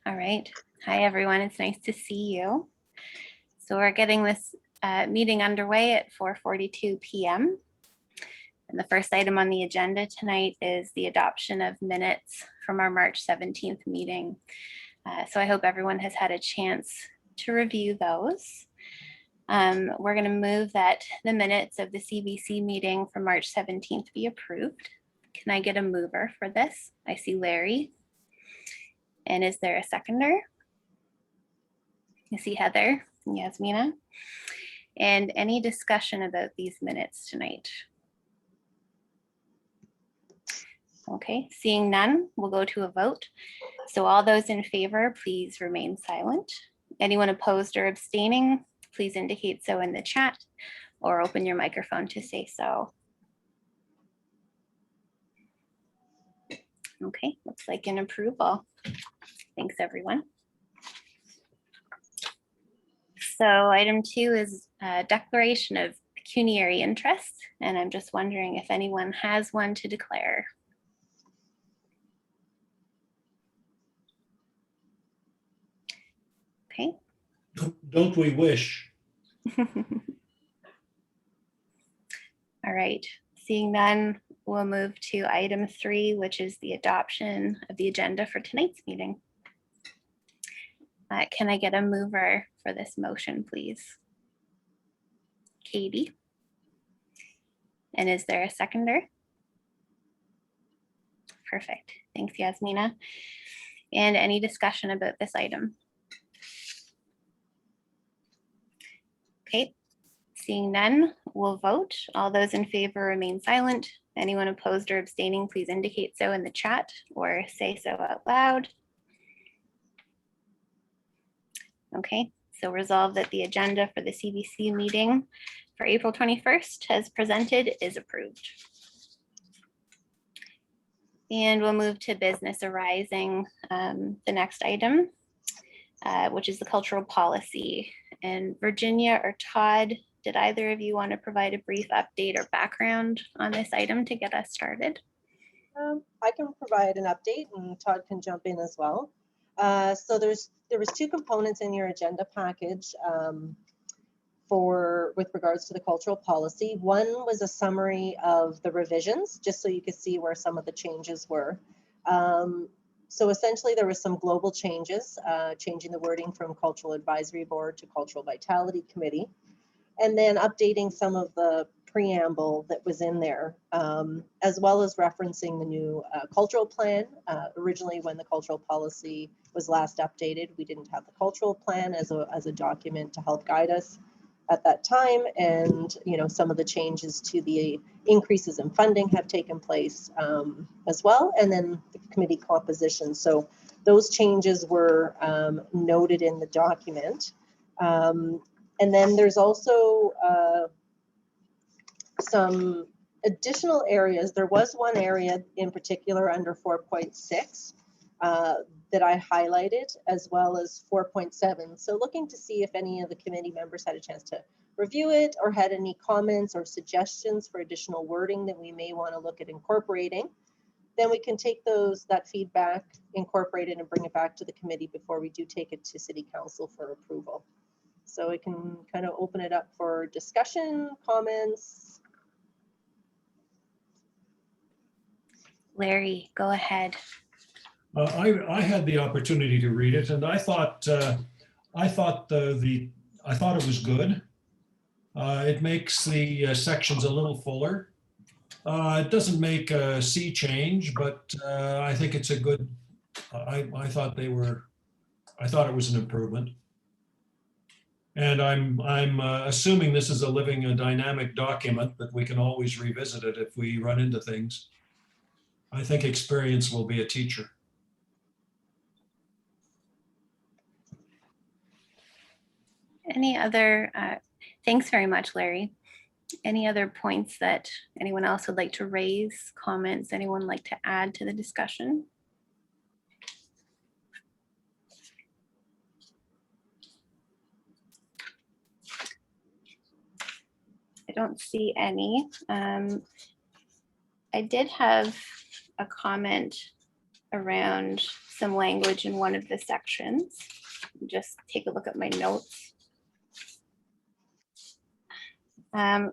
All right. Hi, everyone. It's nice to see you. So we're getting this meeting underway at 4:42 p.m. And the first item on the agenda tonight is the adoption of minutes from our March 17th meeting. So I hope everyone has had a chance to review those. We're going to move that the minutes of the CBC meeting from March 17th be approved. Can I get a mover for this? I see Larry. And is there a seconder? I see Heather and Yasmina. And any discussion about these minutes tonight? Okay, seeing none, we'll go to a vote. So all those in favor, please remain silent. Anyone opposed or abstaining, please indicate so in the chat or open your microphone to say so. Okay, looks like an approval. Thanks, everyone. So item 2 is a declaration of pecuniary interest, and I'm just wondering if anyone has one to declare. Okay. Don't we wish? All right, seeing none, we'll move to item 3, which is the adoption of the agenda for tonight's meeting. Can I get a mover for this motion, please? Katie. And is there a seconder? Perfect. Thanks, Yasmina. And any discussion about this item? Okay, seeing none, we'll vote. All those in favor remain silent. Anyone opposed or abstaining, please indicate so in the chat or say so out loud. Okay, so resolve that the agenda for the CBC meeting for April 21st as presented is approved. And we'll move to business arising, the next item, which is the cultural policy. And Virginia or Todd, did either of you want to provide a brief update or background on this item to get us started? I can provide an update and Todd can jump in as well. So there was 2 components in your agenda package with regards to the cultural policy. One was a summary of the revisions, just so you could see where some of the changes were. So essentially there was some global changes, changing the wording from Cultural Advisory Board to Cultural Vitality Committee, and then updating some of the preamble that was in there, as well as referencing the new cultural plan. Originally, when the cultural policy was last updated, we didn't have the cultural plan as a document to help guide us at that time, and some of the changes to the increases in funding have taken place as well, and then the committee composition. So those changes were noted in the document, and then there's also some additional areas. There was one area in particular under 4.6 that I highlighted, as well as 4.7. So looking to see if any of the committee members had a chance to review it or had any comments or suggestions for additional wording that we may want to look at incorporating. Then we can take that feedback, incorporate it, and bring it back to the committee before we do take it to City Council for approval. So we can kind of open it up for discussion, comments. Larry, go ahead. I had the opportunity to read it, and I thought it was good. It makes the sections a little fuller. It doesn't make a sea change, but I think it's a good. I thought it was an improvement. And I'm assuming this is a living, dynamic document, but we can always revisit it if we run into things. I think experience will be a teacher. Any other, thanks very much, Larry. Any other points that anyone else would like to raise, comments, anyone like to add to the discussion? I don't see any. I did have a comment around some language in one of the sections. Just take a look at my notes.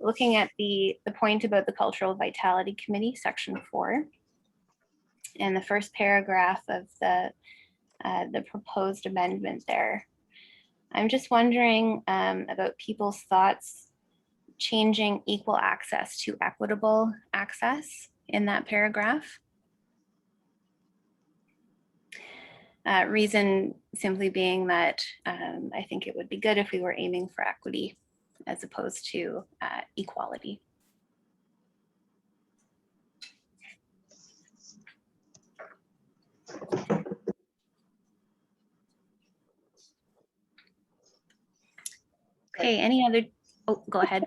Looking at the point about the Cultural Vitality Committee, section 4, and the first paragraph of the proposed amendment there. I'm just wondering about people's thoughts changing equal access to equitable access in that paragraph. Reason simply being that I think it would be good if we were aiming for equity as opposed to equality. Okay, any other, oh, go ahead.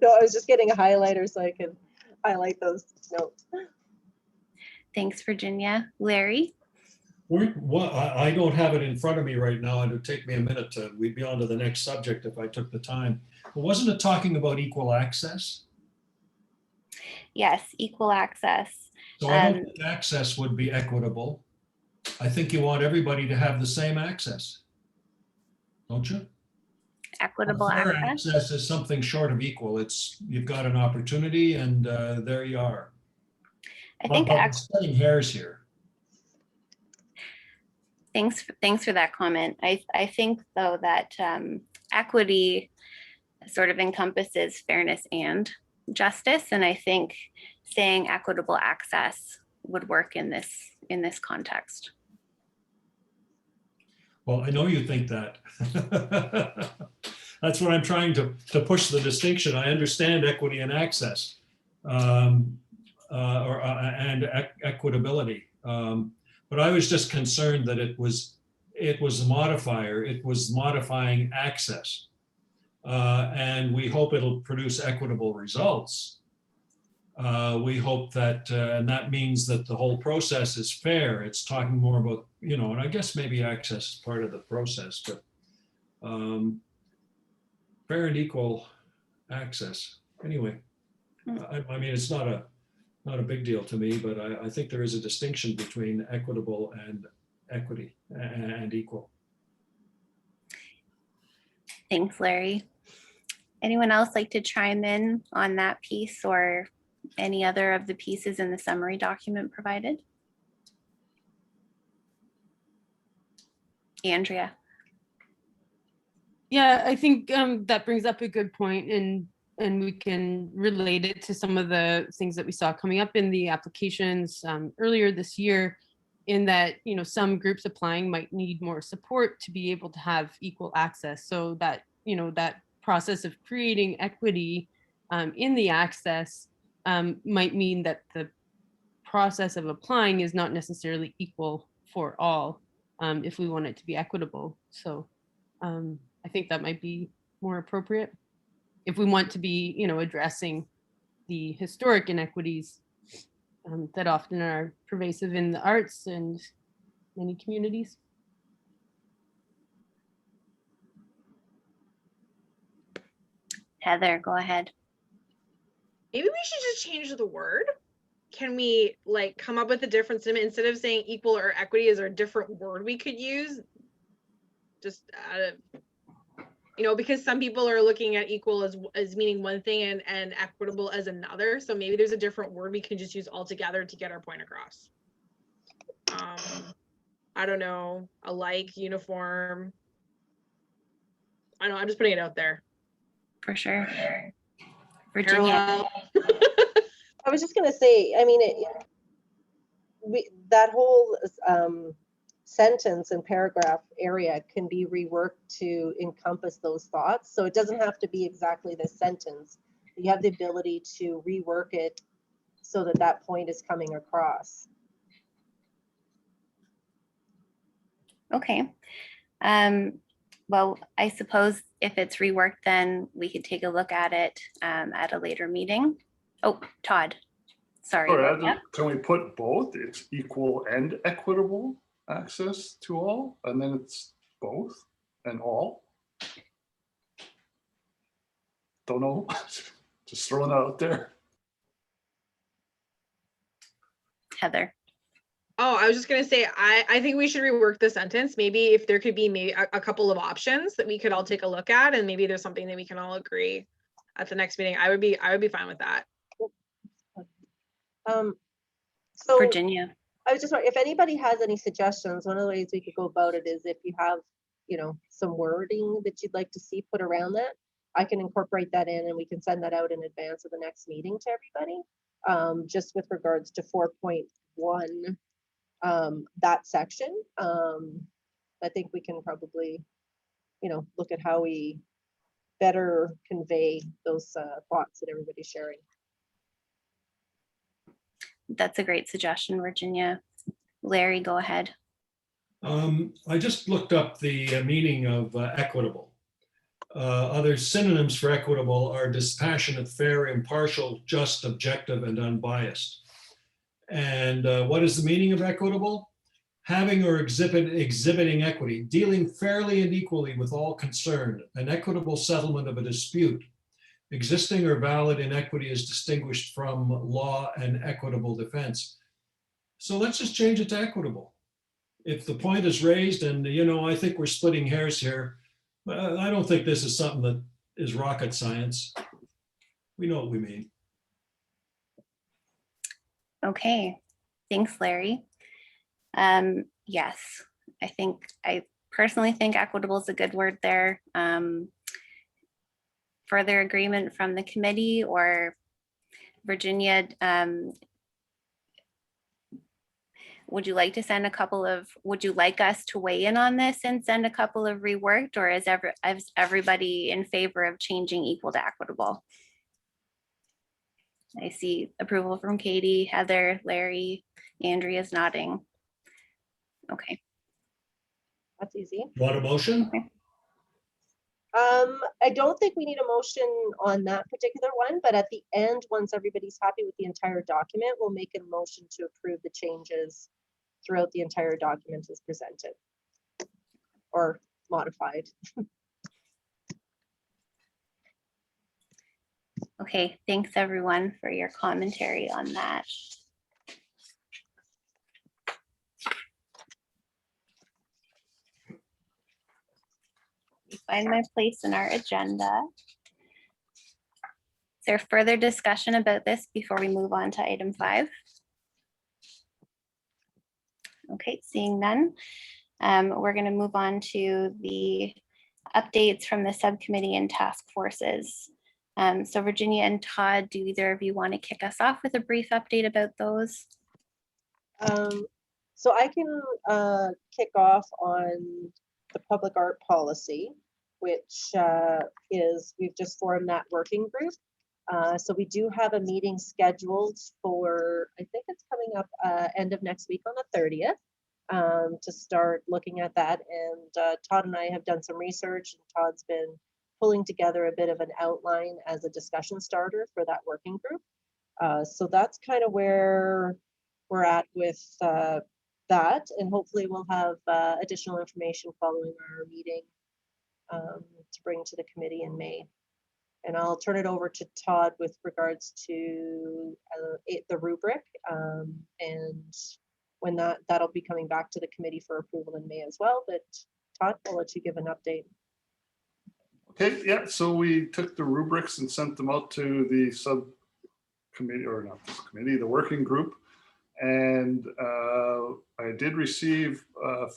No, I was just getting a highlighter so I can highlight those notes. Thanks, Virginia. Larry? I don't have it in front of me right now. It would take me a minute to, we'd be on to the next subject if I took the time. But wasn't it talking about equal access? Yes, equal access. So I don't think access would be equitable. I think you want everybody to have the same access. Don't you? Equitable Fair access. access is something short of equal. It's, you've got an opportunity and there you are. I think But we're splitting hairs here. Thanks for that comment. I think though that equity sort of encompasses fairness and justice, and I think saying equitable access would work in this context. Well, I know you think that. That's what I'm trying to push the distinction. I understand equity and access and equitability. But I was just concerned that it was a modifier. It was modifying access. And we hope it'll produce equitable results. We hope that, and that means that the whole process is fair. It's talking more about, you know, and I guess maybe access is part of the process, but fair and equal access. Anyway, I mean, it's not a big deal to me, but I think there is a distinction between equitable and equity and equal. Thanks, Larry. Anyone else like to chime in on that piece or any other of the pieces in the summary document provided? Andrea. Yeah, I think that brings up a good point, and we can relate it to some of the things that we saw coming up in the applications earlier this year, in that, you know, some groups applying might need more support to be able to have equal access. So that, you know, that process of creating equity in the access might mean that the process of applying is not necessarily equal for all if we want it to be equitable. So I think that might be more appropriate if we want to be, you know, addressing the historic inequities that often are pervasive in the arts and many communities. Heather, go ahead. Maybe we should just change the word. Can we like come up with a different statement instead of saying equal or equity? Is there a different word we could use? Just you know, because some people are looking at equal as meaning one thing and equitable as another. So maybe there's a different word we can just use altogether to get our point across. I don't know, alike, uniform. I don't know, I'm just putting it out there. For sure. Virginia. I was just going to say, I mean, that whole sentence and paragraph area can be reworked to encompass those thoughts. So it doesn't have to be exactly this sentence. You have the ability to rework it so that that point is coming across. Okay. Well, I suppose if it's reworked, then we could take a look at it at a later meeting. Oh, Todd, sorry. Can we put both? It's equal and equitable access to all, and then it's both and all? Don't know, just throwing that out there. Heather. Oh, I was just gonna say, I think we should rework the sentence. Maybe if there could be maybe a couple of options that we could all take a look at, and maybe there's something that we can all agree at the next meeting. I would be fine with that. So Virginia. I was just wondering if anybody has any suggestions. One of the ways we could go about it is if you have, some wording that you'd like to see put around that, I can incorporate that in and we can send that out in advance of the next meeting to everybody. Just with regards to 4.1, that section. I think we can probably, look at how we better convey those thoughts that everybody's sharing. That's a great suggestion, Virginia. Larry, go ahead. I just looked up the meaning of equitable. Other synonyms for equitable are dispassionate, fair, impartial, just, objective, and unbiased. And what is the meaning of equitable? Having or exhibiting equity, dealing fairly and equally with all concerned, an equitable settlement of a dispute. Existing or valid inequity is distinguished from law and equitable defense. So let's just change it to equitable. If the point is raised, and I think we're splitting hairs here, I don't think this is something that is rocket science. We know what we mean. Okay, thanks, Larry. Yes, I personally think equitable is a good word there. Further agreement from the committee, or Virginia, would you like to send would you like us to weigh in on this and send a couple of reworked, or is everybody in favor of changing equal to equitable? I see approval from Katie, Heather, Larry, Andrea's nodding. Okay. That's easy. Want a motion? Okay. I don't think we need a motion on that particular one, but at the end, once everybody's happy with the entire document, we'll make a motion to approve the changes throughout the entire document as presented or modified. Okay, thanks everyone for your commentary on that. Find my place in our agenda. Is there further discussion about this before we move on to item 5? Okay, seeing none, we're going to move on to the updates from the subcommittee and task forces. So Virginia and Todd, do either of you want to kick us off with a brief update about those? So I can kick off on the public art policy, which we've just formed that working group. So we do have a meeting scheduled for, I think it's coming up end of next week on the 30th, to start looking at that. And Todd and I have done some research, and Todd's been pulling together a bit of an outline as a discussion starter for that working group. So that's kind of where we're at with that, and hopefully we'll have additional information following our meeting to bring to the committee in May. And I'll turn it over to Todd with regards to the rubric, and when that'll be coming back to the committee for approval in May as well. But Todd, I'll let you give an update. Okay, yeah, so we took the rubrics and sent them out to the subcommittee, or not this committee, the working group. And I did receive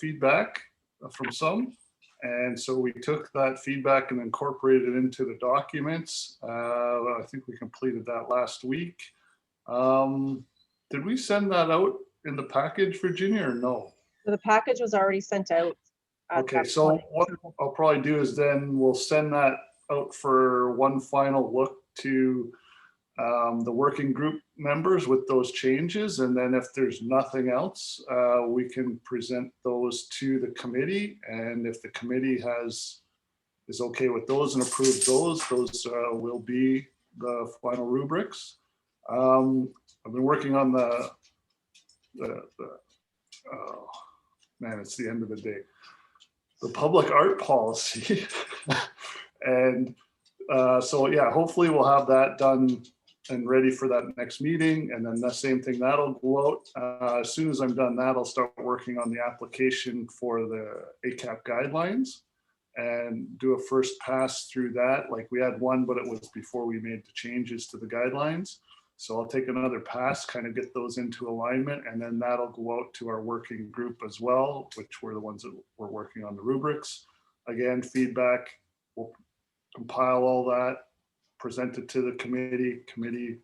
feedback from some. And so we took that feedback and incorporated it into the documents. I think we completed that last week. Did we send that out in the package, Virginia, or no? So the package was already sent out. Okay, so what I'll probably do is then we'll send that out for one final look to the working group members with those changes. And then if there's nothing else, we can present those to the committee. And if the committee is okay with those and approve those will be the final rubrics. I've been working on the oh man, it's the end of the day. The public art policy. And so yeah, hopefully we'll have that done and ready for that next meeting. And then the same thing, that'll go out. As soon as I'm done that, I'll start working on the application for the ACAP guidelines and do a first pass through that. Like we had one, but it was before we made the changes to the guidelines. So I'll take another pass, kind of get those into alignment, and then that'll go out to our working group as well, which were the ones that were working on the rubrics. Again, feedback, we'll compile all that, present it to the committee. Committee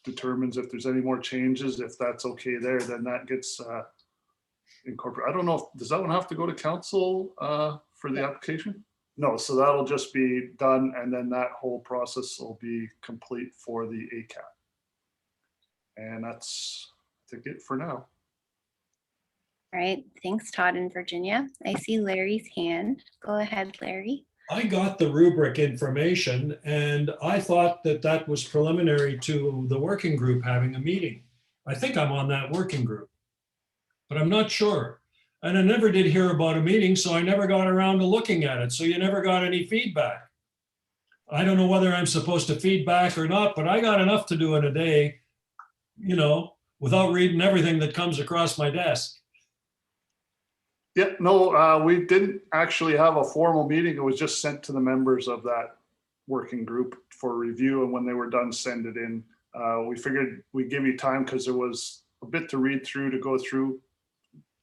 determines if there's any more changes. If that's okay there, then that gets incorporated. I don't know, does that one have to go to council for the application? No, so that'll just be done, and then that whole process will be complete for the ACAP. And that's, I think, it for now. All right, thanks, Todd and Virginia. I see Larry's hand. Go ahead, Larry. I got the rubric information and I thought that that was preliminary to the working group having a meeting. I think I'm on that working group, but I'm not sure. And I never did hear about a meeting, so I never got around to looking at it. So you never got any feedback. I don't know whether I'm supposed to feedback or not, but I got enough to do in a day, you know, without reading everything that comes across my desk. Yeah, no, we didn't actually have a formal meeting. It was just sent to the members of that working group for review. And when they were done, send it in. We figured we'd give you time because there was a bit to read through, to go through,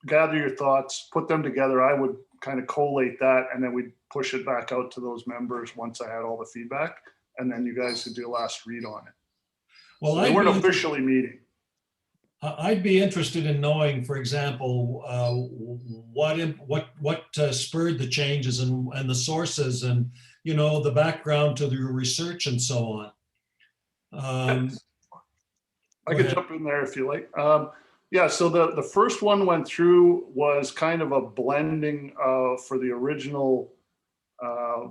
gather your thoughts, put them together. I would kind of collate that, and then we'd push it back out to those members once I had all the feedback. And then you guys could do a last read on it. Well, So they weren't officially meeting. I'd be interested in knowing, for example, what spurred the changes and the sources and, you know, the background to the research and so on. I could jump in there if you like. Yeah, so the first one went through was kind of a blending for the original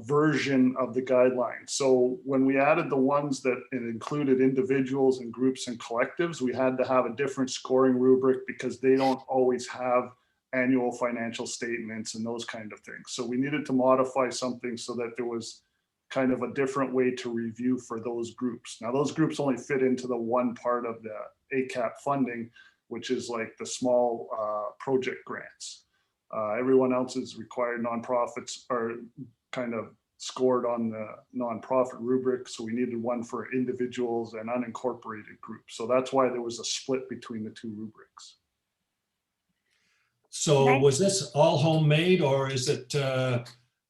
version of the guidelines. So when we added the ones that it included individuals and groups and collectives, we had to have a different scoring rubric because they don't always have annual financial statements and those kind of things. So we needed to modify something so that there was kind of a different way to review for those groups. Now those groups only fit into the one part of the ACAP funding, which is like the small project grants. Everyone else is required nonprofits are kind of scored on the nonprofit rubric. So we needed one for individuals and unincorporated groups. So that's why there was a split between the two rubrics. So was this all homemade, or is it? No,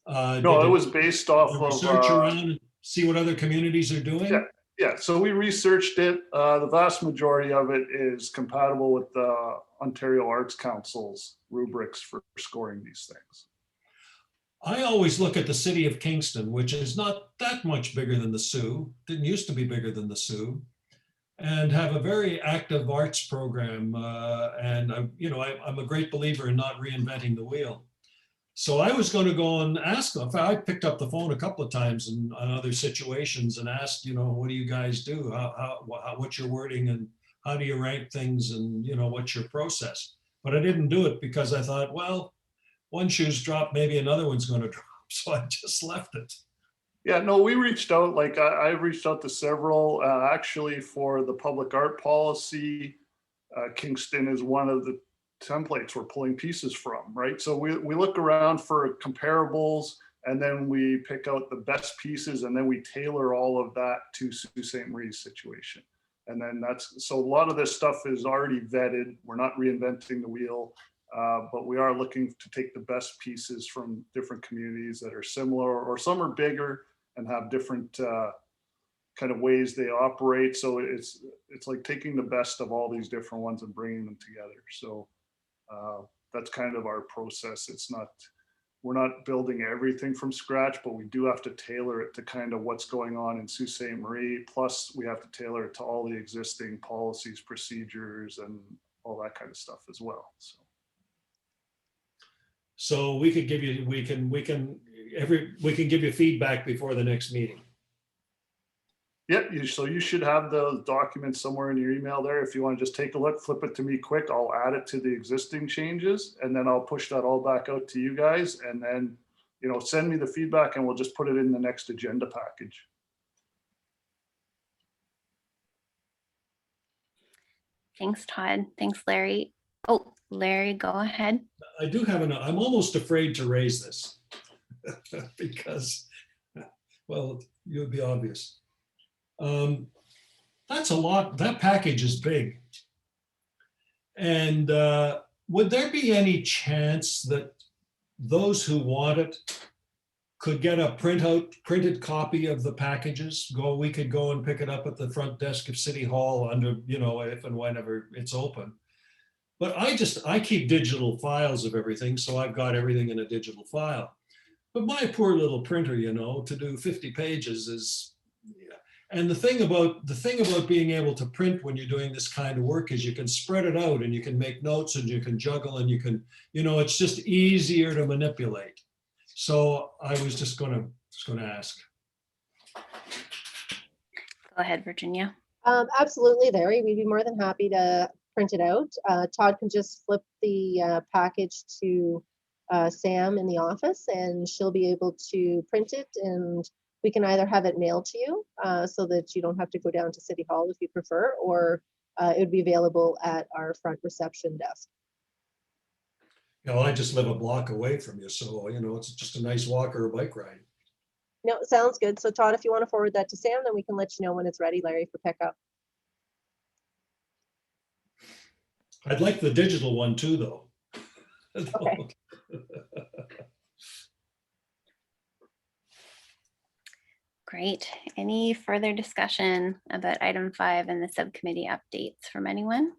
it was based off research of around, see what other communities are doing? Yeah, so we researched it. The vast majority of it is compatible with the Ontario Arts Council's rubrics for scoring these things. I always look at the city of Kingston, which is not that much bigger than the Sioux, didn't used to be bigger than the Sioux, and have a very active arts program. And I'm a great believer in not reinventing the wheel. So I was going to go and ask them. I picked up the phone a couple of times in on other situations and asked, you know, what do you guys do? What's your wording and how do you rank things, and, you know, what's your process? But I didn't do it because I thought, well, one shoe's dropped, maybe another one's going to drop. So I just left it. Yeah, no, we reached out. Like I reached out to several actually for the public art policy. Kingston is one of the templates we're pulling pieces from, right? So we look around for comparables, and then we pick out the best pieces, and then we tailor all of that to Sault Ste. Marie's situation. And then so a lot of this stuff is already vetted. We're not reinventing the wheel, but we are looking to take the best pieces from different communities that are similar, or some are bigger and have different kind of ways they operate. So it's like taking the best of all these different ones and bringing them together. So that's kind of our process. We're not building everything from scratch, but we do have to tailor it to kind of what's going on in Sault Ste. Marie. Plus we have to tailor it to all the existing policies, procedures, and all that kind of stuff as well. So we could give you, we can give you feedback before the next meeting. Yep, so you should have those documents somewhere in your email there. If you want to just take a look, flip it to me quick, I'll add it to the existing changes, and then I'll push that all back out to you guys, and then, you know, send me the feedback and we'll just put it in the next agenda package. Thanks, Todd. Thanks, Larry. Oh, Larry, go ahead. I do have I'm almost afraid to raise this because, well, it would be obvious. That's a lot. That package is big. And would there be any chance that those who want it could get a printed copy of the packages? We could go and pick it up at the front desk of City Hall under, if and whenever it's open. But I keep digital files of everything, so I've got everything in a digital file. But my poor little printer, to do 50 pages is, yeah. And the thing about being able to print when you're doing this kind of work is you can spread it out and you can make notes and you can juggle and you can, it's just easier to manipulate. So I was just going to ask. Go ahead, Virginia. Absolutely, Larry. We'd be more than happy to print it out. Todd can just flip the package to Sam in the office and she'll be able to print it, and we can either have it mailed to you so that you don't have to go down to City Hall if you prefer, or it would be available at our front reception desk. I just live a block away from you, so it's just a nice walk or a bike ride. No, sounds good. So Todd, if you want to forward that to Sam, then we can let you know when it's ready, Larry, for pickup. I'd like the digital one too, though. Okay. Great. Any further discussion about item 5 and the subcommittee updates from anyone?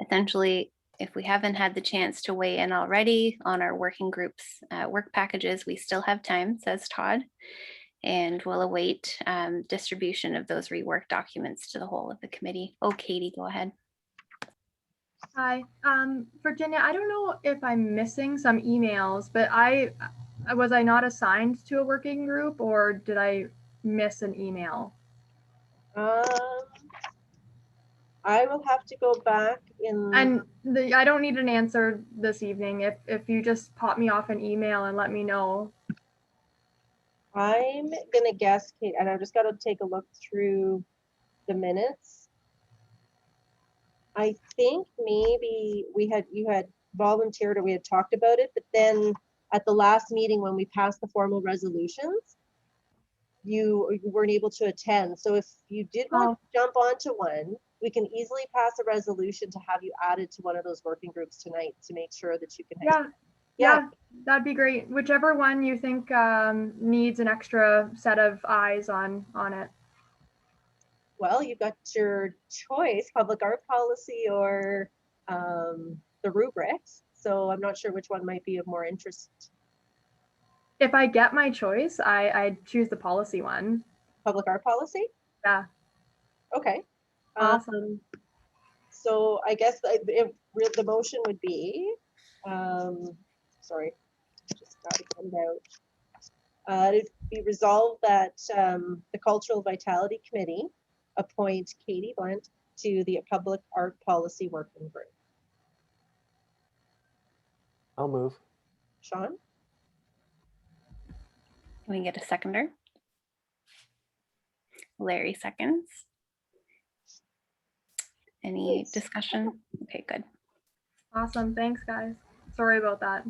Essentially, if we haven't had the chance to weigh in already on our working groups work packages, we still have time, says Todd, and we'll await distribution of those rework documents to the whole of the committee. Oh, Katie, go ahead. Hi, Virginia, I don't know if I'm missing some emails, but was I not assigned to a working group, or did I miss an email? I will have to go back in. And I don't need an answer this evening. If you just pop me off an email and let me know. I'm gonna guess, Kate, and I've just got to take a look through the minutes. I think maybe you had volunteered or we had talked about it, but then at the last meeting when we passed the formal resolutions, you weren't able to attend. So if you did want to jump onto one, we can easily pass a resolution to have you added to one of those working groups tonight to make sure that you can. Yeah, that'd be great. Whichever one you think needs an extra set of eyes on it. Well, you've got your choice, public art policy or the rubrics. So I'm not sure which one might be of more interest. If I get my choice, I choose the policy one. Public art policy? Yeah. Okay. Awesome. So I guess the motion would be, sorry, just got to get it out. It'd be resolved that the Cultural Vitality Committee appoint Katie Blunt to the Public Art Policy Working Group. I'll move. Sean? Can we get a seconder? Larry seconds. Any discussion? Okay, good. Awesome. Thanks, guys. Sorry about that.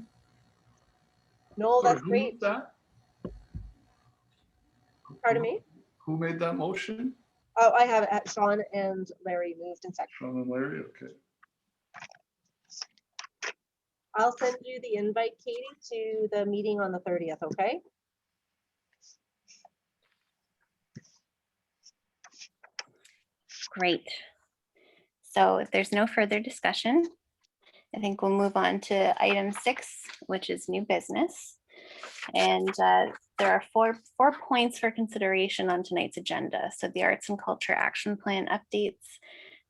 No, that's Who great. moved that? Pardon me? Who made that motion? Oh, I have it. Sean and Larry moved in second. Sean and Larry, okay. I'll send you the invite, Katie, to the meeting on the 30th, okay? Great. So if there's no further discussion, I think we'll move on to item 6, which is new business. And there are four points for consideration on tonight's agenda. So the Arts and Culture Action Plan updates,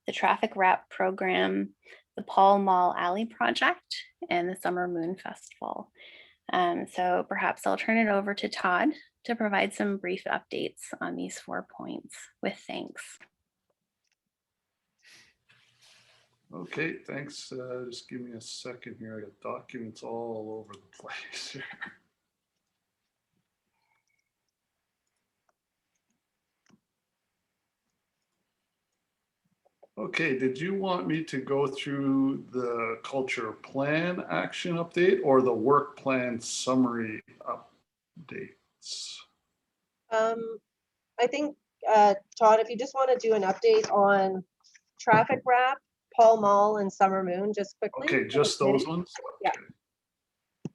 the Traffic Wrap Program, the Paul Mall Alley Project, and the Summer Moon Festival. So perhaps I'll turn it over to Todd to provide some brief updates on these 4 points with thanks. Okay, thanks. Just give me a second here. I got documents all over the place here. Okay, did you want me to go through the culture plan action update or the work plan summary updates? I think, Todd, if you just want to do an update on traffic wrap, Pall Mall and Summer Moon, just quickly. Okay, just those ones? Yeah. Okay.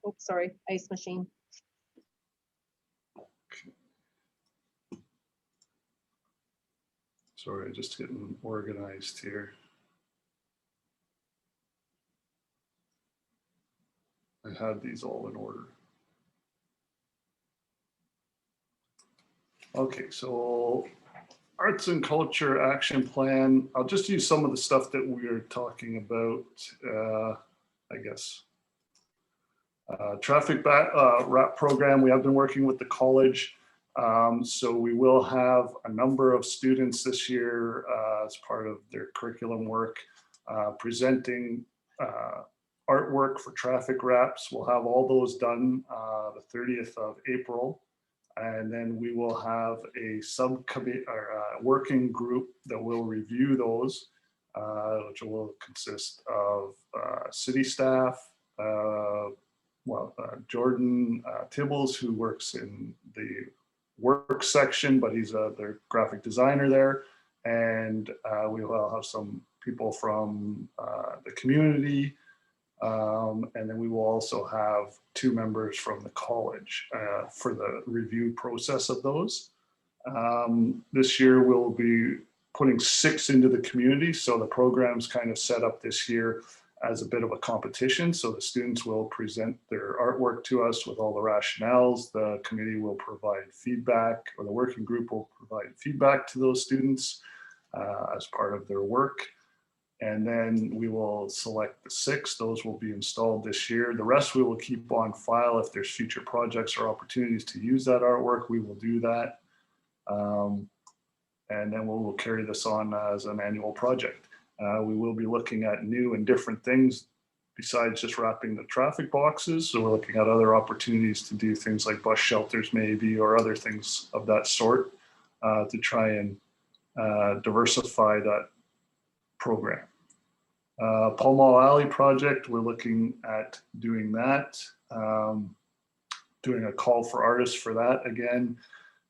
Oops, sorry, ice machine. Sorry, just getting organized here. I had these all in order. Okay, so arts and culture action plan. I'll just use some of the stuff that we are talking about, I guess. Traffic wrap program, we have been working with the college. So we will have a number of students this year as part of their curriculum work presenting artwork for traffic wraps. We'll have all those done the 30th of April. And then we will have a subcommittee or a working group that will review those, which will consist of city staff, Jordan Tibbles, who works in the work section, but he's their graphic designer there. And we will have some people from the community. And then we will also have 2 members from the college for the review process of those. This year we'll be putting 6 into the community. So the program's kind of set up this year as a bit of a competition. So the students will present their artwork to us with all the rationales. The committee will provide feedback, or the working group will provide feedback to those students as part of their work. And then we will select the 6. Those will be installed this year. The rest we will keep on file. If there's future projects or opportunities to use that artwork, we will do that. And then we'll carry this on as an annual project. We will be looking at new and different things besides just wrapping the traffic boxes. So we're looking at other opportunities to do things like bus shelters maybe, or other things of that sort to try and diversify that program. Pall Mall Alley project, we're looking at doing that. Doing a call for artists for that again,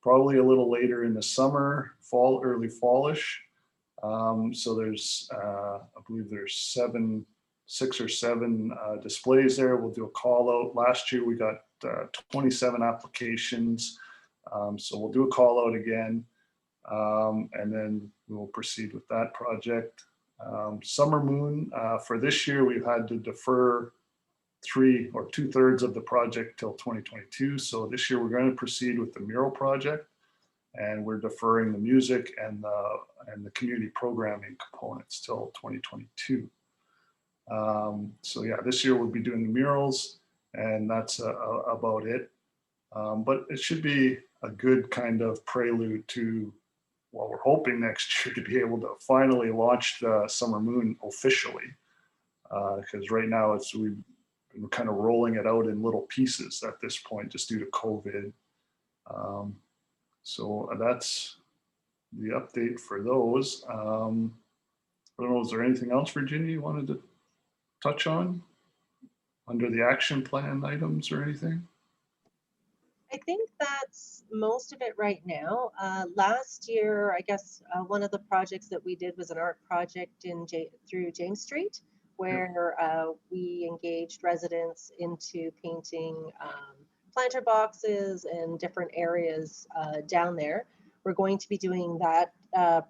probably a little later in the summer, fall, early fallish. So there's, I believe there's 6 or 7 displays there. We'll do a call out. Last year we got 27 applications. So we'll do a call out again. And then we will proceed with that project. Summer Moon, for this year, we've had to defer 3 or 2/3 of the project till 2022. So this year we're going to proceed with the mural project, and we're deferring the music and the community programming components till 2022. So yeah, this year we'll be doing the murals, and that's about it. But it should be a good kind of prelude to what we're hoping next year to be able to finally launch the Summer Moon officially. Because right now we've been kind of rolling it out in little pieces at this point, just due to COVID. So that's the update for those. I don't know, is there anything else, Virginia, you wanted to touch on under the action plan items or anything? I think that's most of it right now. Last year, I guess one of the projects that we did was an art project through James Street, where we engaged residents into painting planter boxes and different areas down there. We're going to be doing that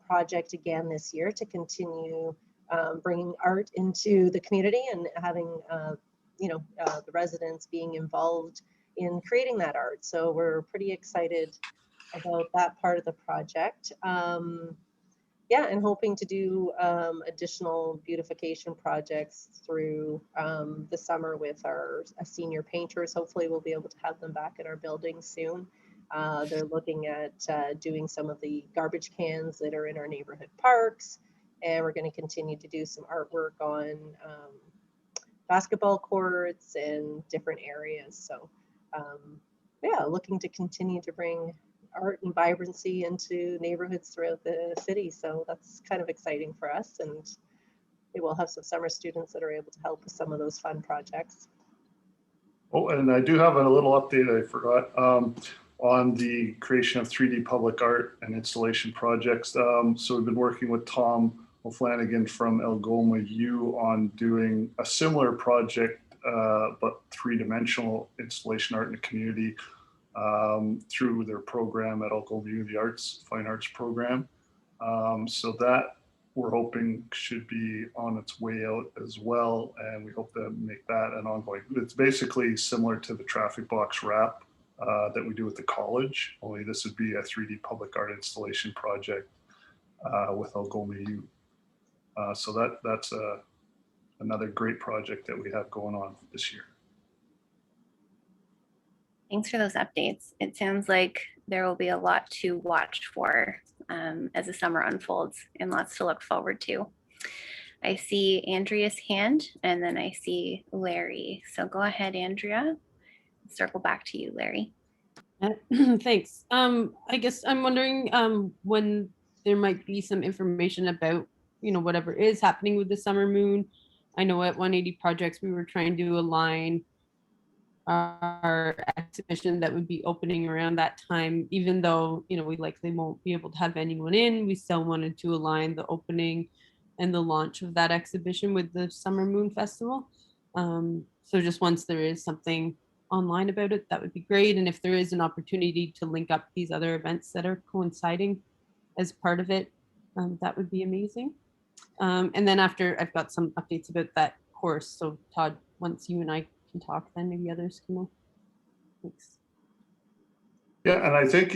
project again this year to continue bringing art into the community and having the residents being involved in creating that art. So we're pretty excited about that part of the project. Yeah, and hoping to do additional beautification projects through the summer with our senior painters. Hopefully we'll be able to have them back in our building soon. They're looking at doing some of the garbage cans that are in our neighborhood parks. And we're going to continue to do some artwork on basketball courts and different areas. So yeah, looking to continue to bring art and vibrancy into neighborhoods throughout the city. So that's kind of exciting for us, and we will have some summer students that are able to help with some of those fun projects. Oh, and I do have a little update I forgot on the creation of 3D public art and installation projects. So we've been working with Tom O'Flanagan from Algoma U on doing a similar project, but three-dimensional installation art in the community through their program at Algoma U, the Fine Arts program. So that we're hoping should be on its way out as well, and we hope to make that an ongoing. It's basically similar to the traffic box wrap that we do at the college, only this would be a 3D public art installation project with Algoma U. So that's another great project that we have going on this year. Thanks for those updates. It sounds like there will be a lot to watch for as the summer unfolds, and lots to look forward to. I see Andrea's hand, and then I see Larry. So go ahead, Andrea. Circle back to you, Larry. Thanks. I guess I'm wondering when there might be some information about, whatever is happening with the summer moon. I know at 180 Projects, we were trying to align our exhibition that would be opening around that time, even though, we likely won't be able to have anyone in. We still wanted to align the opening and the launch of that exhibition with the Summer Moon Festival. So just once there is something online about it, that would be great. And if there is an opportunity to link up these other events that are coinciding as part of it, that would be amazing. And then after, I've got some updates about that course. So Todd, once you and I can talk, then maybe others can know. Thanks. Yeah, and I think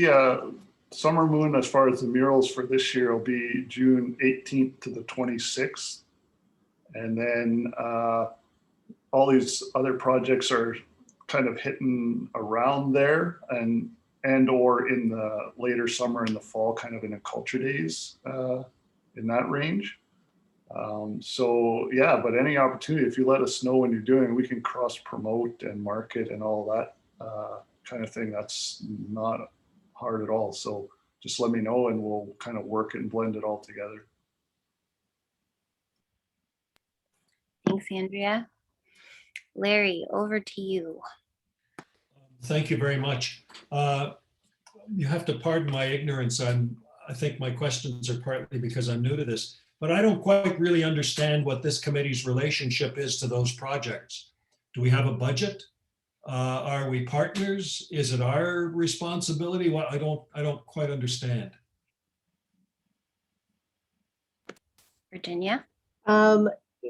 Summer Moon, as far as the murals for this year, will be June 18th to the 26th. And then all these other projects are kind of hitting around there, and or in the later summer and the fall, kind of in a culture days in that range. So yeah, but any opportunity, if you let us know when you're doing, we can cross promote and market and all that kind of thing. That's not hard at all. So just let me know and we'll kind of work it and blend it all together. Thanks, Andrea. Larry, over to you. Thank you very much. You have to pardon my ignorance. I think my questions are partly because I'm new to this, but I don't quite really understand what this committee's relationship is to those projects. Do we have a budget? Are we partners? Is it our responsibility? What I don't quite understand. Virginia?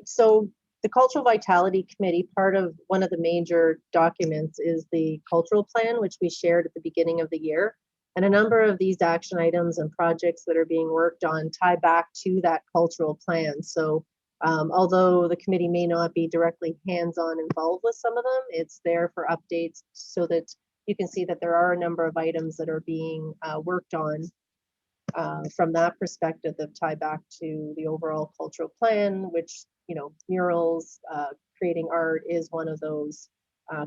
So the Cultural Vitality Committee, part of one of the major documents is the cultural plan, which we shared at the beginning of the year. And a number of these action items and projects that are being worked on tie back to that cultural plan. So although the committee may not be directly hands-on involved with some of them, it's there for updates so that you can see that there are a number of items that are being worked on from that perspective that tie back to the overall cultural plan, which, murals, creating art is one of those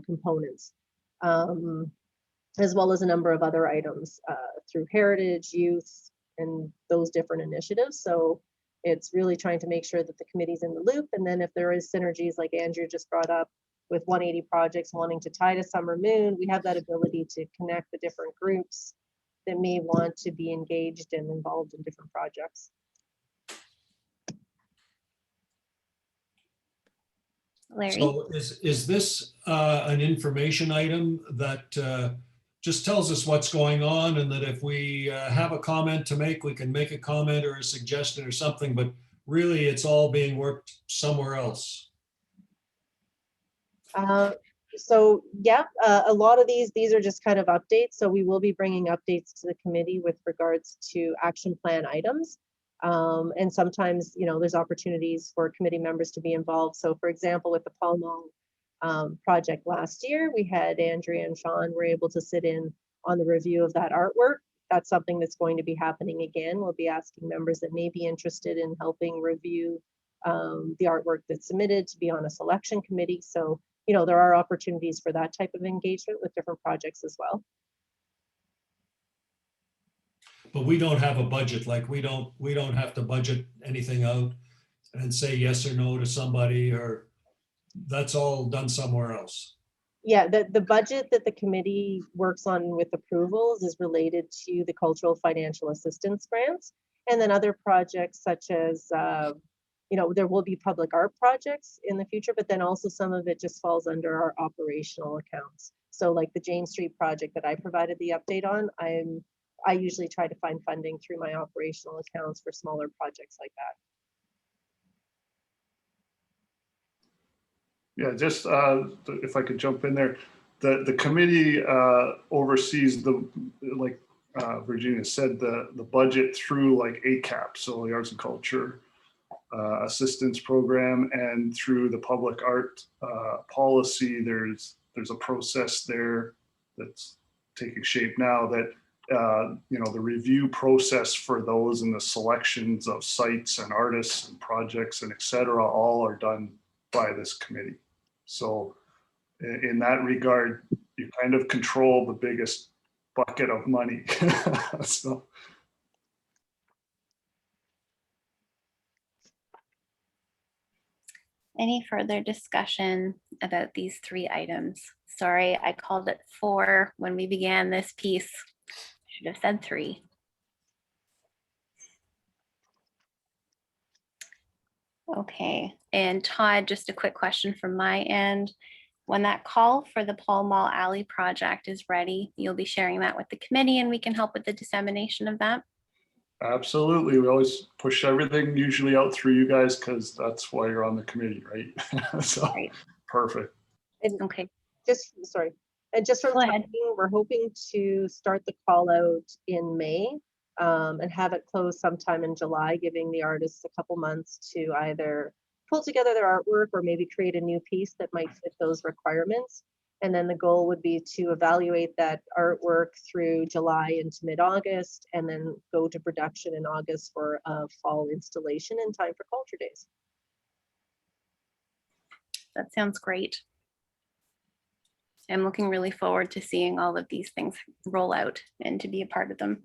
components, as well as a number of other items through heritage, youth, and those different initiatives. So it's really trying to make sure that the committee's in the loop. And then if there is synergies like Andrew just brought up with 180 Projects wanting to tie to Summer Moon, we have that ability to connect the different groups that may want to be engaged and involved in different projects. Larry? So is this an information item that just tells us what's going on, and that if we have a comment to make, we can make a comment or a suggestion or something, but really it's all being worked somewhere else? So yeah, a lot of these are just kind of updates. So we will be bringing updates to the committee with regards to action plan items. And sometimes, there's opportunities for committee members to be involved. So for example, with the Pall Mall project last year, we had Andrea and Sean were able to sit in on the review of that artwork. That's something that's going to be happening again. We'll be asking members that may be interested in helping review the artwork that's submitted to be on a selection committee. So there are opportunities for that type of engagement with different projects as well. but we don't have a budget. Like we don't have to budget anything out and say yes or no to somebody, or that's all done somewhere else. Yeah, the budget that the committee works on with approvals is related to the cultural financial assistance grants. And then other projects such as, there will be public art projects in the future, but then also some of it just falls under our operational accounts. So like the Jane Street project that I provided the update on, I usually try to find funding through my operational accounts for smaller projects like that. Yeah, just if I could jump in there, the committee oversees like Virginia said, the budget through like ACAP, so the Arts and Culture Assistance Program, and through the public art policy. There's a process there that's taking shape now that the review process for those and the selections of sites and artists and projects and et cetera all are done by this committee. So in that regard, you kind of control the biggest bucket of money. So. Any further discussion about these 3 items? Sorry, I called it 4 when we began this piece. Should have said 3. Okay, and Todd, just a quick question from my end. When that call for the Pall Mall Alley project is ready, you'll be sharing that with the committee and we can help with the dissemination of that? Absolutely. We always push everything usually out through you guys because that's why you're on the committee, right? So Right. Perfect. And Okay, sorry. And just from Go ahead. timing, we're hoping to start the call out in May and have it close sometime in July, giving the artists a couple months to either pull together their artwork or maybe create a new piece that might fit those requirements. And then the goal would be to evaluate that artwork through July into mid-August, and then go to production in August for a fall installation in time for Culture Days. that sounds great. I'm looking really forward to seeing all of these things roll out and to be a part of them.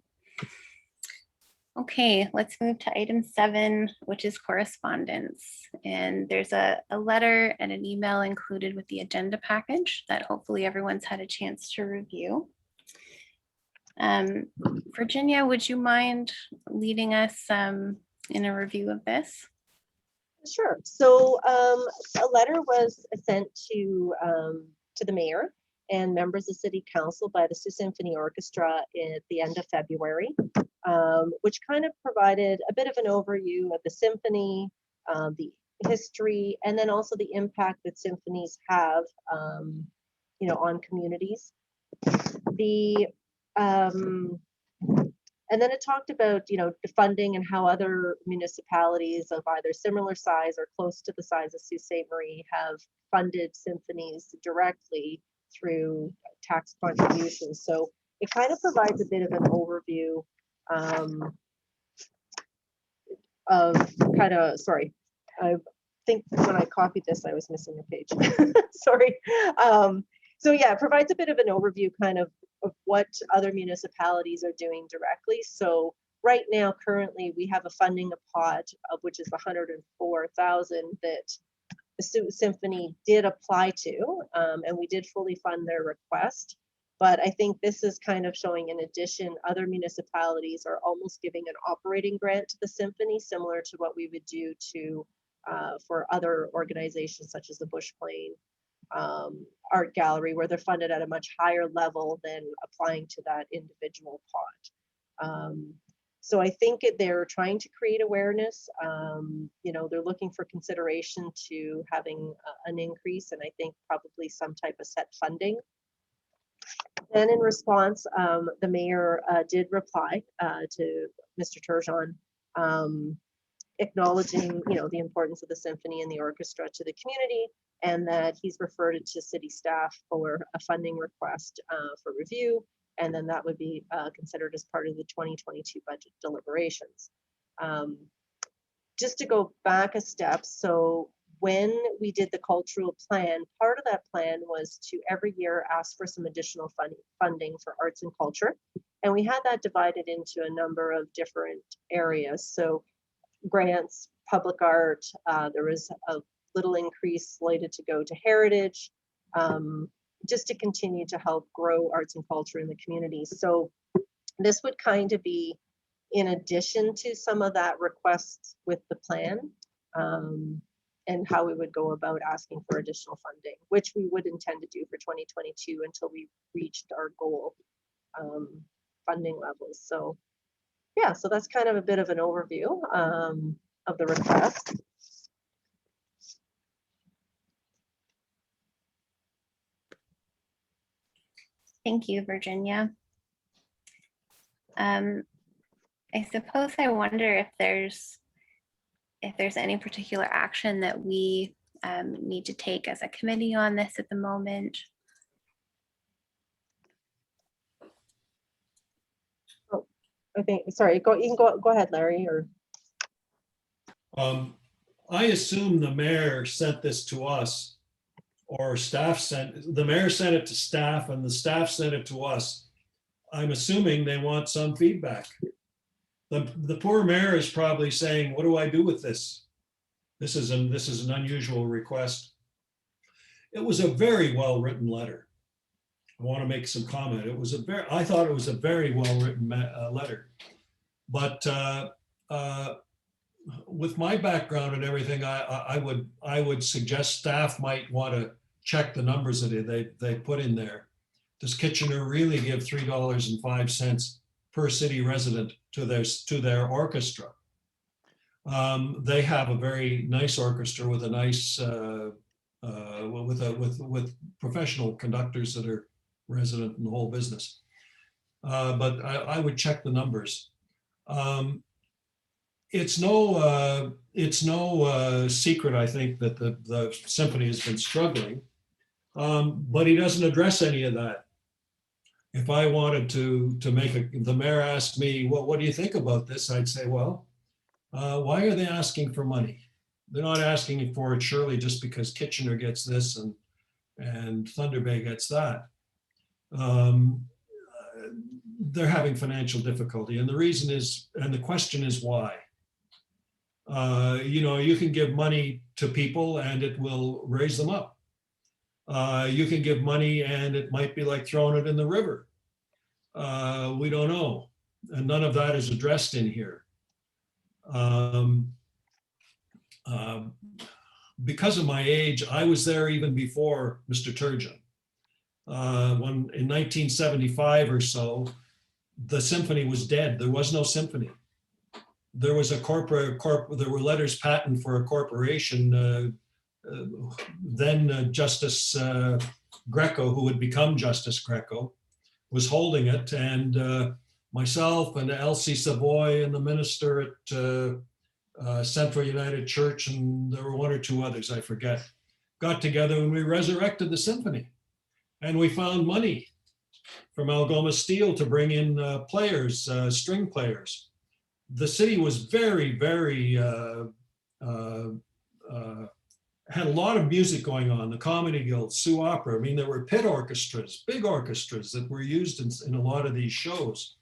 Okay, let's move to item 7, which is correspondence. And there's a letter and an email included with the agenda package that hopefully everyone's had a chance to review. Virginia, would you mind leading us in a review of this? Sure. So a letter was sent to the mayor and members of city council by the Sioux Symphony Orchestra at the end of February, which kind of provided a bit of an overview of the symphony, the history, and then also the impact that symphonies have, on communities. And then it talked about, the funding and how other municipalities of either similar size or close to the size of Sault Ste. Marie have funded symphonies directly through tax contributions. So it kind of provides a bit of an overview I think when I copied this, I was missing a page. Sorry. So yeah, it provides a bit of an overview kind of what other municipalities are doing directly. So right now, currently, we have a funding pot of which is $104,000 that the Sioux Symphony did apply to, and we did fully fund their request. But I think this is kind of showing, in addition, other municipalities are almost giving an operating grant to the symphony, similar to what we would do to for other organizations such as the Bush Plain Art Gallery, where they're funded at a much higher level than applying to that individual pot. So I think they're trying to create awareness. They're looking for consideration to having an increase, and I think probably some type of set funding. Then in response, the mayor did reply to Mr. Turgeon, acknowledging, the importance of the symphony and the orchestra to the community, and that he's referred it to city staff for a funding request for review, and then that would be considered as part of the 2022 budget deliberations. Just to go back a step, so when we did the cultural plan, part of that plan was to every year ask for some additional funding for arts and culture. And we had that divided into a number of different areas. So grants, public art, there was a little increase slated to go to heritage, just to continue to help grow arts and culture in the community. So this would kind of be in addition to some of that request with the plan, and how we would go about asking for additional funding, which we would intend to do for 2022 until we reached our goal funding levels. So yeah, so that's kind of a bit of an overview of the request. Thank you, Virginia. I suppose I wonder if there's any particular action that we need to take as a committee on this at the moment. Oh, I think, sorry, you can go ahead, Larry, or. I assume the mayor sent this to us, or the mayor sent it to staff and the staff sent it to us. I'm assuming they want some feedback. The poor mayor is probably saying, what do I do with this? This is an unusual request. It was a very well-written letter. I want to make some comment. I thought it was a very well-written letter. But with my background and everything, I would suggest staff might want to check the numbers that they put in there. Does Kitchener really give $3.05 per city resident to their orchestra? They have a very nice orchestra with a nice with professional conductors that are resident in the whole business. But I would check the numbers. It's no secret, I think, that the symphony has been struggling, but he doesn't address any of that. If I wanted to the mayor asked me, well, what do you think about this? I'd say, well, why are they asking for money? They're not asking for it surely just because Kitchener gets this and Thunder Bay gets that. They're having financial difficulty, and the reason is, and the question is why. You can give money to people and it will raise them up. You can give money and it might be like throwing it in the river. We don't know. And none of that is addressed in here. Because of my age, I was there even before Mr. Turgeon. When in 1975 or so, the symphony was dead. There was no symphony. There was there were letters patent for a corporation. Then Justice Greco, who would become Justice Greco, was holding it, and myself and Elsie Savoy and the minister at Central United Church, and there were one or two others, I forget, got together and we resurrected the symphony. And we found money from Algoma Steel to bring in players, string players. The city was very, very, had a lot of music going on, the Comedy Guild, Sioux Opera. I mean, there were pit orchestras, big orchestras that were used in a lot of these shows.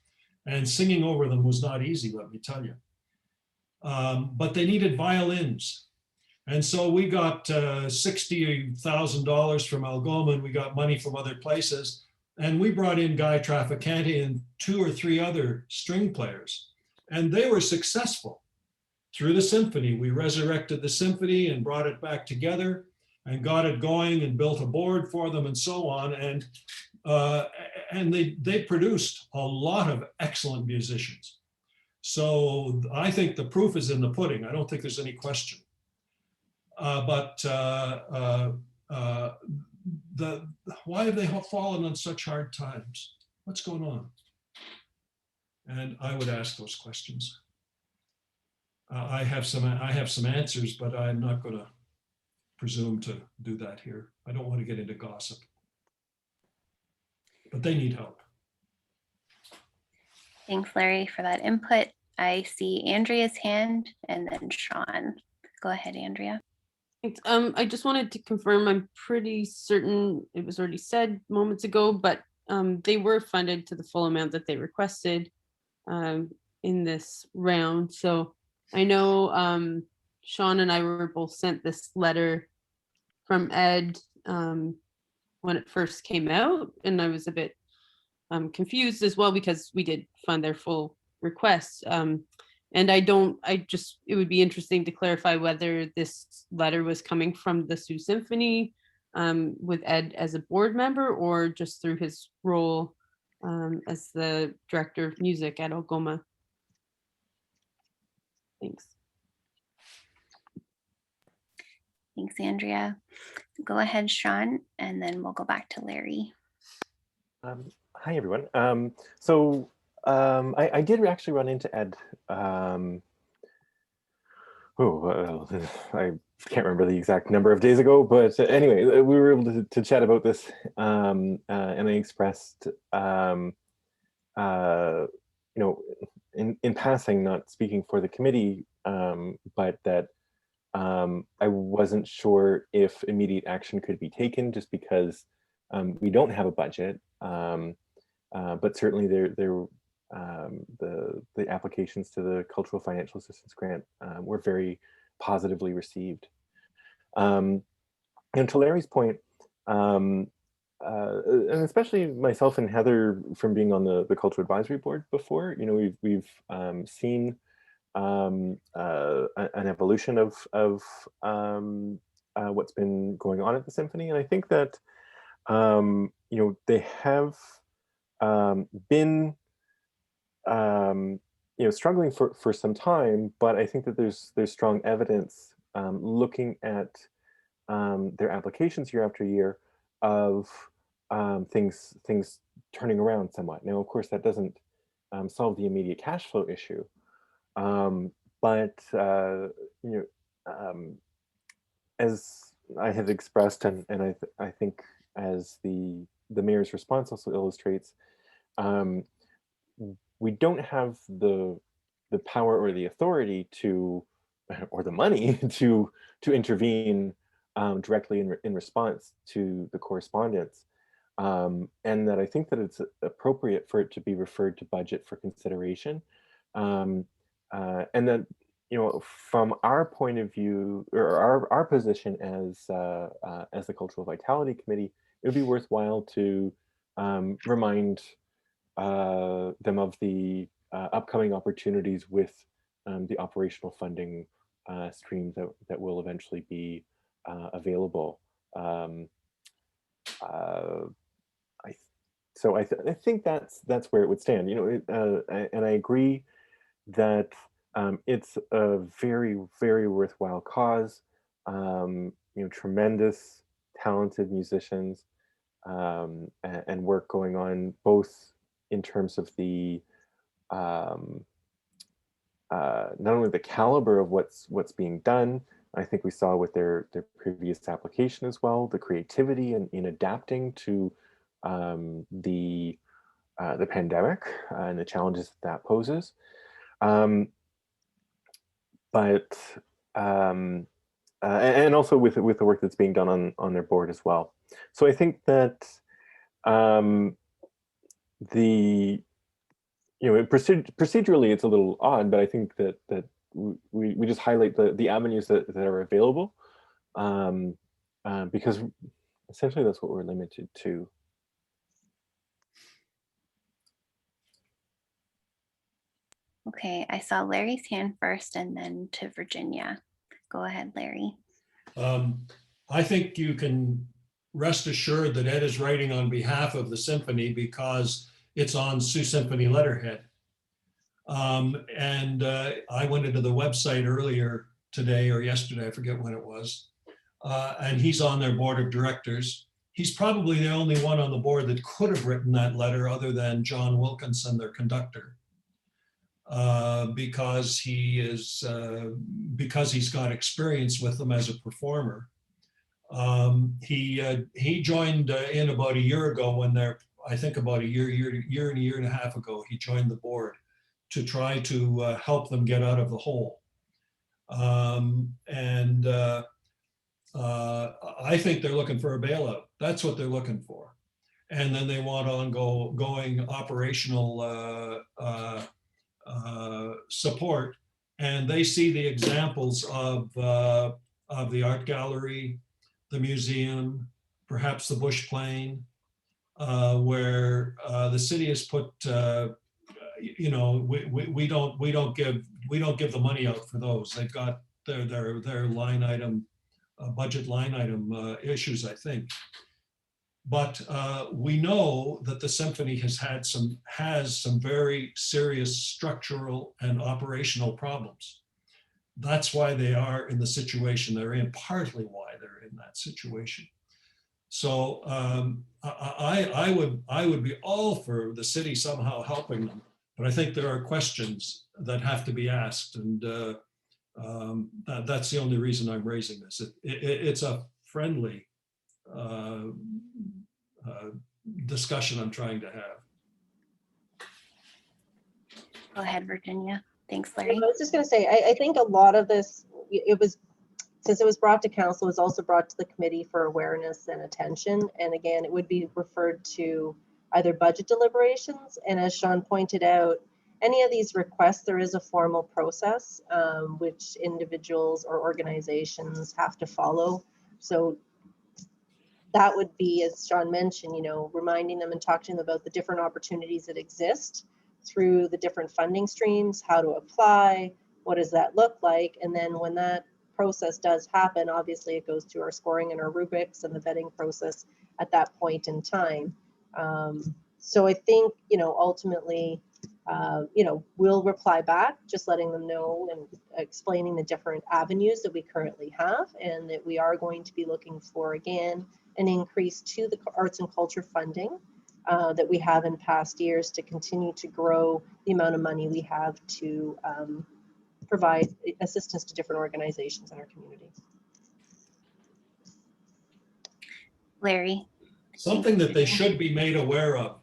And singing over them was not easy, let me tell you. But they needed violins. And so we got $60,000 from Algoma, and we got money from other places. And we brought in Guy Trafficante and 2 or 3 other string players. And they were successful. Through the symphony, we resurrected the symphony and brought it back together and got it going and built a board for them and so on. And they produced a lot of excellent musicians. So I think the proof is in the pudding. I don't think there's any question. Why have they fallen on such hard times? What's going on? And I would ask those questions. I have some answers, but I'm not going to presume to do that here. I don't want to get into gossip. But they need help. Thanks, Larry, for that input. I see Andrea's hand and then Sean. Go ahead, Andrea. I just wanted to confirm, I'm pretty certain it was already said moments ago, but they were funded to the full amount that they requested in this round. So I know Sean and I were both sent this letter from Ed when it first came out, and I was a bit confused as well because we did fund their full request. And it would be interesting to clarify whether this letter was coming from the Sioux Symphony with Ed as a board member or just through his role as the director of music at Algoma. Thanks. Thanks, Andrea. Go ahead, Sean, and then we'll go back to Larry. Hi, everyone. I did actually run into Ed. I can't remember the exact number of days ago, but anyway, we were able to chat about this, and I expressed, in passing, not speaking for the committee, but that I wasn't sure if immediate action could be taken just because we don't have a budget, but certainly the applications to the Cultural Financial Assistance Grant were very positively received. And to Larry's point, and especially myself and Heather from being on the Cultural Advisory Board before, we've seen an evolution of what's been going on at the symphony, and I think that they have been struggling for some time, but I think that there's strong evidence looking at their applications year after year of things turning around somewhat. Now, of course, that doesn't solve the immediate cash flow issue, but as I have expressed, and I think as the mayor's response also illustrates, we don't have the power or the authority to, or the money to intervene directly in response to the correspondence, and that I think that it's appropriate for it to be referred to budget for consideration, and that from our point of view, or our position as the Cultural Vitality Committee, it would be worthwhile to remind them of the upcoming opportunities with the operational funding streams that will eventually be available. So I think that's where it would stand. And I agree that it's a very, very worthwhile cause. Tremendous, talented musicians and work going on both in terms of the not only the caliber of what's being done. I think we saw with their previous application as well, the creativity in adapting to the pandemic and the challenges that poses. And also with the work that's being done on their board as well. So I think that procedurally it's a little odd, but I think that we just highlight the avenues that are available, because essentially that's what we're limited to. Okay, I saw Larry's hand first and then to Virginia. Go ahead, Larry. I think you can rest assured that Ed is writing on behalf of the symphony because it's on Sioux Symphony letterhead. And I went into the website earlier today or yesterday, I forget when it was, and he's on their board of directors. He's probably the only one on the board that could have written that letter other than John Wilkinson, their conductor. Because he's got experience with them as a performer. He joined in about a year ago when I think about a year and a half ago, he joined the board to try to help them get out of the hole. I think they're looking for a bailout. That's what they're looking for. and then they want ongoing operational support. And they see the examples of the art gallery, the museum, perhaps the Bush Plane, where the city has put, you know, we don't give the money out for those. They've got their line item, budget line item issues, I think. But we know that the symphony has some very serious structural and operational problems. That's why they are in the situation they're in, partly why they're in that situation. So I would be all for the city somehow helping them, but I think there are questions that have to be asked, and that's the only reason I'm raising this. It's a friendly discussion I'm trying to have. Go ahead, Virginia. Thanks, I Larry. was just going to say, I think a lot of this, since it was brought to council, it was also brought to the committee for awareness and attention. And again, it would be referred to either budget deliberations. And as Sean pointed out, any of these requests, there is a formal process which individuals or organizations have to follow. So that would be, as Sean mentioned, you know, reminding them and talking to them about the different opportunities that exist through the different funding streams, how to apply, what does that look like? And then when that process does happen, obviously it goes to our scoring and our rubrics and the vetting process at that point in time. So I think, you know, ultimately, you know, we'll reply back, just letting them know and explaining the different avenues that we currently have, and that we are going to be looking for, again, an increase to the arts and culture funding that we have in past years to continue to grow the amount of money we have to provide assistance to different organizations in our community. Larry. Something that they should be made aware of.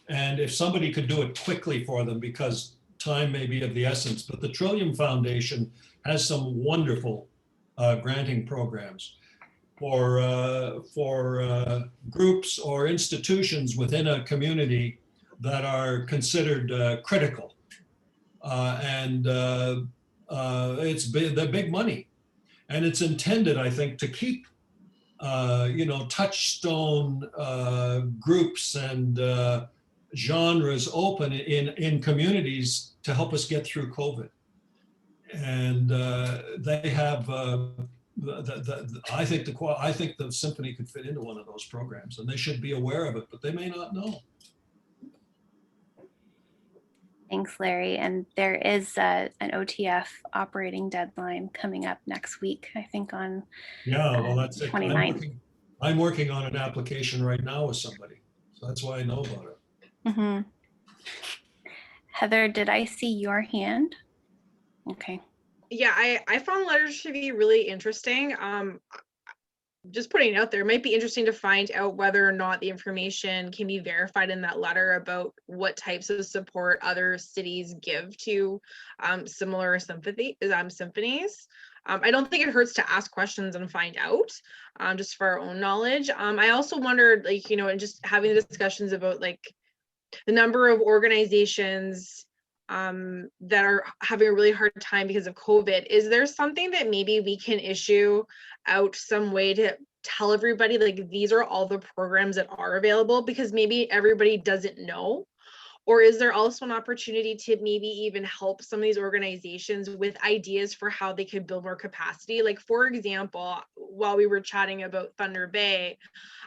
And if somebody could do it quickly for them, because time may be of the essence, but the Trillium Foundation has some wonderful granting programs for groups or institutions within a community that are considered critical. And they're big money. And it's intended, I think, to keep you know, touchstone groups and genres open in communities to help us get through COVID. And they have, I think the symphony could fit into one of those programs, and they should be aware of it, but they may not know. Thanks, Larry. And there is an OTF operating deadline coming up next week, I think on Well, that's it. 29th. I'm working on an application right now with somebody, so that's why I know about it. Mm-hmm. Heather, did I see your hand? Okay. Yeah, I found letters to be really interesting. Just putting it out there, it might be interesting to find out whether or not the information can be verified in that letter about what types of support other cities give to similar symphonies. I don't think it hurts to ask questions and find out, just for our own knowledge. I also wondered, like, you know, and just having the discussions about like the number of organizations that are having a really hard time because of COVID. Is there something that maybe we can issue out, some way to tell everybody, like, these are all the programs that are available, because maybe everybody doesn't know? Or is there also an opportunity to maybe even help some of these organizations with ideas for how they could build more capacity? Like, for example, while we were chatting about Thunder Bay,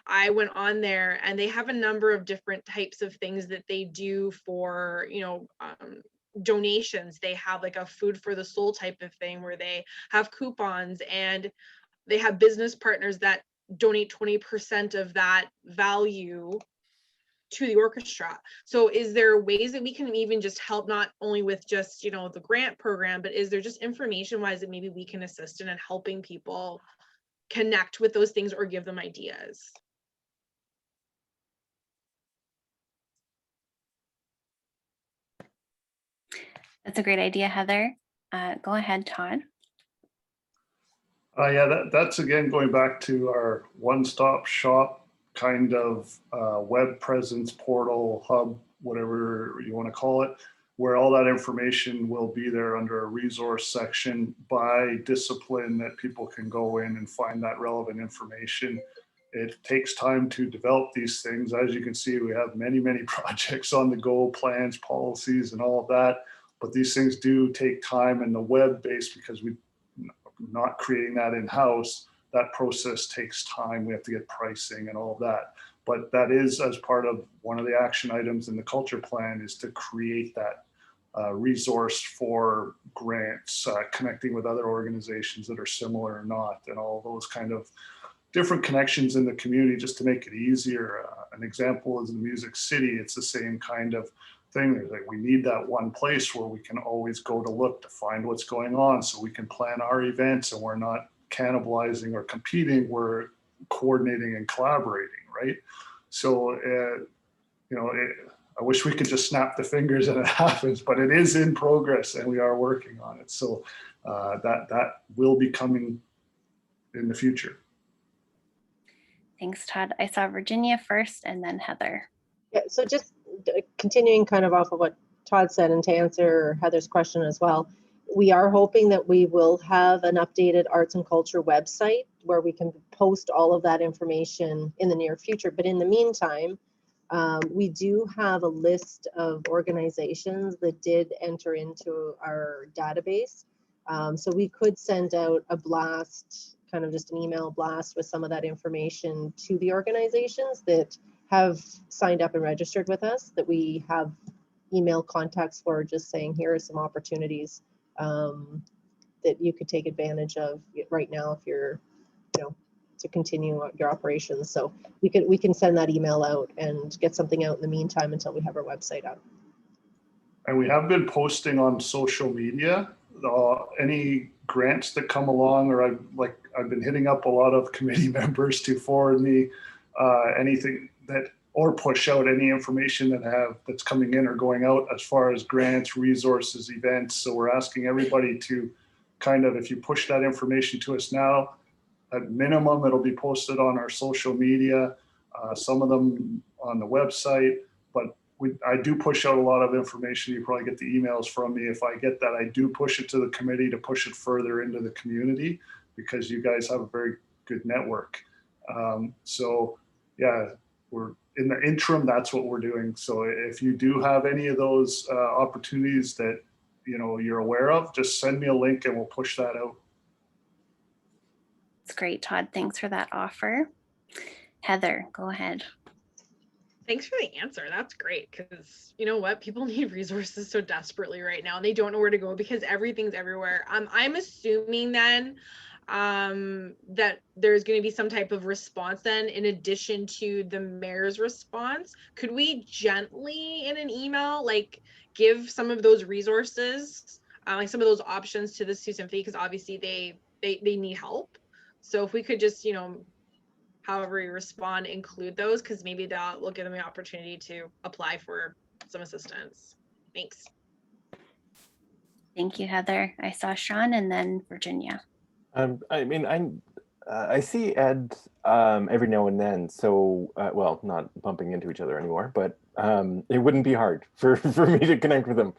I went on there and they have a number of different types of things that they do for, you know, donations. They have like a food for the soul type of thing where they have coupons, and they have business partners that donate 20% of that value to the orchestra. So is there ways that we can even just help, not only with just, you know, the grant program, but is there just information wise that maybe we can assist in helping people connect with those things or give them ideas? That's a great idea, Heather. Go ahead, Todd. Yeah, that's again going back to our one-stop shop kind of web presence, portal, hub, whatever you want to call it, where all that information will be there under a resource section by discipline that people can go in and find that relevant information. It takes time to develop these things. As you can see, we have many, many projects on the go, plans, policies, and all of that. But these things do take time, and the web-based, because we're not creating that in-house, that process takes time. We have to get pricing and all of that. But that is as part of one of the action items in the culture plan, is to create that resource for grants, connecting with other organizations that are similar or not, and all those kind of different connections in the community, just to make it easier. An example is in Music City. It's the same kind of thing. There's like, we need that one place where we can always go to look to find what's going on, so we can plan our events, and we're not cannibalizing or competing, we're coordinating and collaborating, right? So, I wish we could just snap the fingers and it happens, but it is in progress and we are working on it. So that will be coming in the future. Thanks, Todd. I saw Virginia first and then Heather. Yeah, so just continuing kind of off of what Todd said, and to answer Heather's question as well, we are hoping that we will have an updated arts and culture website where we can post all of that information in the near future. But in the meantime, we do have a list of organizations that did enter into our database. So we could send out a blast, kind of just an email blast with some of that information to the organizations that have signed up and registered with us, that we have email contacts for, just saying, here are some opportunities that you could take advantage of right now if you're, to continue your operations. So we can send that email out and get something out in the meantime until we have our website up. And we have been posting on social media, any grants that come along, or I've been hitting up a lot of committee members to forward me anything that, or push out any information that's coming in or going out as far as grants, resources, events. So we're asking everybody to kind of, if you push that information to us now, at minimum, it'll be posted on our social media, some of them on the website, but I do push out a lot of information. You probably get the emails from me. If I get that, I do push it to the committee to push it further into the community, because you guys have a very good network. So yeah, we're in the interim, that's what we're doing. So if you do have any of those opportunities that you're aware of, just send me a link and we'll push that out. It's great, Todd. Thanks for that offer. Heather, go ahead. Thanks for the answer. That's great, because you know what? People need resources so desperately right now, and they don't know where to go because everything's everywhere. I'm assuming then that there's going to be some type of response then in addition to the mayor's response. Could we gently in an email give some of those resources, like some of those options to the Sioux Symphony, because obviously they need help. So if we could just, however we respond, include those, because maybe that will give them the opportunity to apply for some assistance. Thanks. Thank you, Heather. I saw Sean and then Virginia. I see Ed every now and then, so well, not bumping into each other anymore, but it wouldn't be hard for me to connect with him.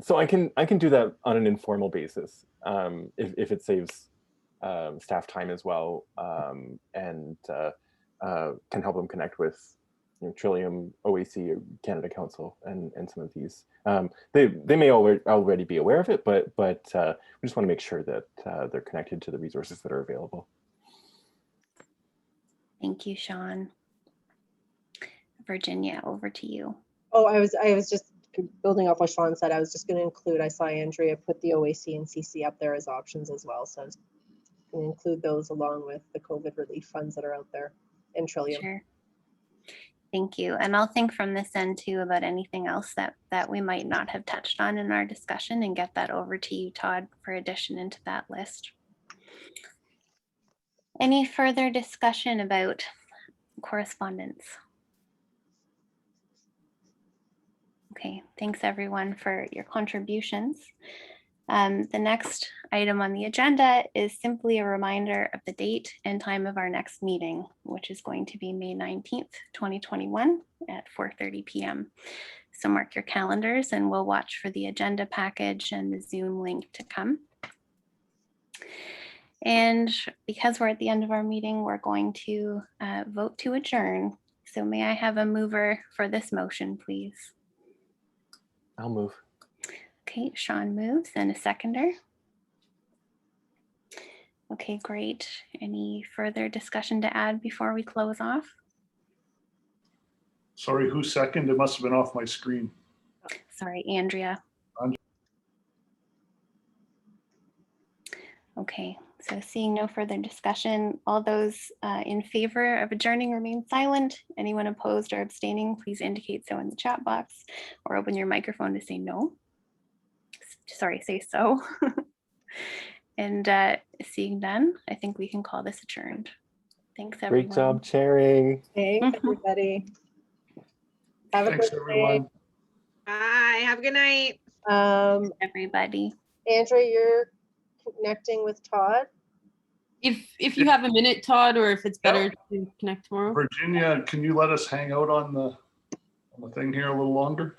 So I can do that on an informal basis if it saves staff time as well, and can help them connect with Trillium, OAC, or Canada Council, and some of these. They may already be aware of it, but we just want to make sure that they're connected to the resources that are available. Thank you, Sean. Virginia, over to you. Oh, I was just building off what Sean said. I was just going to include, I saw Andrea put the OAC and CC up there as options as well. So I was going to include those along with the COVID relief funds that are out there and Trillium. Sure. Thank you. And I'll think from this end too about anything else that we might not have touched on in our discussion and get that over to you, Todd, for addition into that list. Any further discussion about correspondence? Okay, thanks everyone for your contributions. The next item on the agenda is simply a reminder of the date and time of our next meeting, which is going to be May 19th, 2021 at 4:30 p.m. So mark your calendars and we'll watch for the agenda package and the Zoom link to come. And because we're at the end of our meeting, we're going to vote to adjourn. So may I have a mover for this motion, please? I'll move. Okay, Sean moves and a seconder. Okay, great. Any further discussion to add before we close off? Sorry, who seconded? It must have been off my screen. Sorry, Andrea. Andrea. Okay, so seeing no further discussion, all those in favor of adjourning remain silent. Anyone opposed or abstaining, please indicate so in the chat box or open your microphone to say no. Sorry, say so. And seeing none, I think we can call this adjourned. Thanks, everyone. Great job chairing. Thanks, everybody. Have a Thanks, good everyone. Bye. Have a good night. day. Everybody. Andrea, you're connecting with Todd. If you have a minute, Todd, or if it's better to connect tomorrow. Virginia, can you let us hang out on the thing here a little longer?